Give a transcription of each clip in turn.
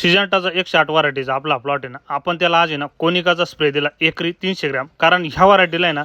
सिजंटाचा 108 व्हरायटीचा आपला प्लॉट आहे ना, आपण त्याला आज आहे ना कोनिकाचा स्प्रे दिला एकरी 300 ग्रॅम. कारण ह्या व्हरायटीला आहे ना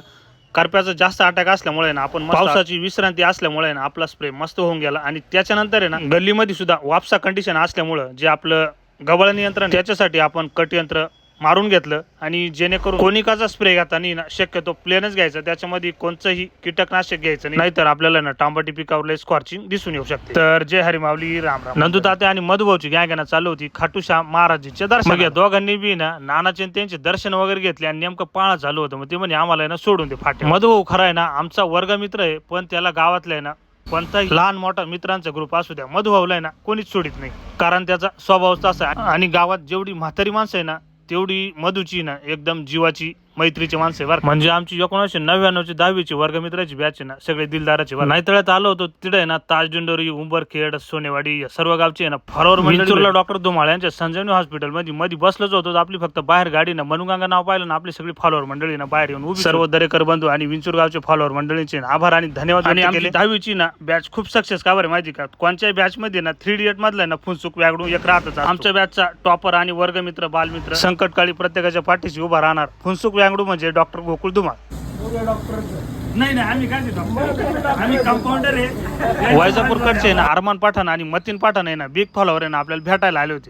करप्याचा जास्त अटॅक असल्यामुळे ना आपण पावसाची विश्रांती असल्यामुळे ना आपला स्प्रे मस्त होऊन गेला. आणि त्याच्यानंतर आहे ना गल्लीमध्ये सुद्धा वापसा कंडिशन असल्यामुळे जे आपलं गवळ नियंत्रण त्याच्यासाठी आपण कट यंत्र मारून घेतलं. आणि जेणेकरून कोनिकाचा स्प्रे घेताना ना शक्यतो प्लेनच घ्यायचं, त्याच्यामध्ये कोणतंही कीटकनाशक घ्यायचं नाही, नाहीतर आपल्याला ना टांबाटी पिकावर स्कॉर्चिंग दिसून येऊ शकते. तर जय हरी माऊली, राम राम. नंदू तात्या आणि मधुभाऊची गॅंग चालू होती खाटूशा महाराजीचे दर्शन. मग या दोघांनी बी ना नानाचे त्यांचे दर्शन वगैरे घेतले आणि नेमकं पाळा चालू होतं. मग ते म्हणे आम्हाला ना सोडून दे फाटे. मधुभाऊ खरा आहे ना आमचा वर्गमित्र आहे, पण त्याला गावातला आहे ना कोणताही लहान मोठा मित्रांचा ग्रुप असू द्या मधुभाऊला आहे ना कोणीच सोडित नाही. कारण त्याचा स्वभाव तसा आहे. आणि गावात जेवढी म्हातारी माणसं आहे ना तेवढी मधूची ना एकदम जीवाची मैत्रीची माणसं आहे. म्हणजे आमची 1999ची 10वीची वर्गमित्राची बॅच आहे ना सगळे दिलदाराचे. नाहीतळ्यात आलो होतो तिथे ना ताजडिंडोरी, उंबरखेड, सोनेवाडी या सर्व गावचे आहे ना फॉलोअर मंडळीला डॉक्टर धुमाळ यांच्या संजीवनी हॉस्पिटल मध्ये बसलोच होतो. आपली फक्त बाहेर गाडी ना मनुगंगा नाव पाहिलं ना आपली सगळी फॉलोअर मंडळी ना बाहेर येऊन उभी. सर्व दरेकर बंधू आणि विंचूर गावचे फॉलोअर मंडळींचे आभार आणि धन्यवाद. आणि आमची 10वीची ना बॅच खूप सक्सेस का बरं माहिती का? कोणत्याही बॅच मध्ये ना 3 इडियट मधला ना फुनसुक व्यागडून एक राहतच. आमच्या बॅचचा टॉपर आणि वर्गमित्र बालमित्र संकटकाळी प्रत्येकाच्या पाठीशी उभा राहणार फुनसुक व्यागडू म्हणजे डॉक्टर गोकुळ धुमाळ. नाही आम्ही काय डॉक्टर, आम्ही कंपाऊंडर आहे. वैजापूरकडचे ना अरमान पठाण आणि मतीन पठाण आहे ना बिग फॉलोअर आहे ना आपल्याला भेटायला आले होते.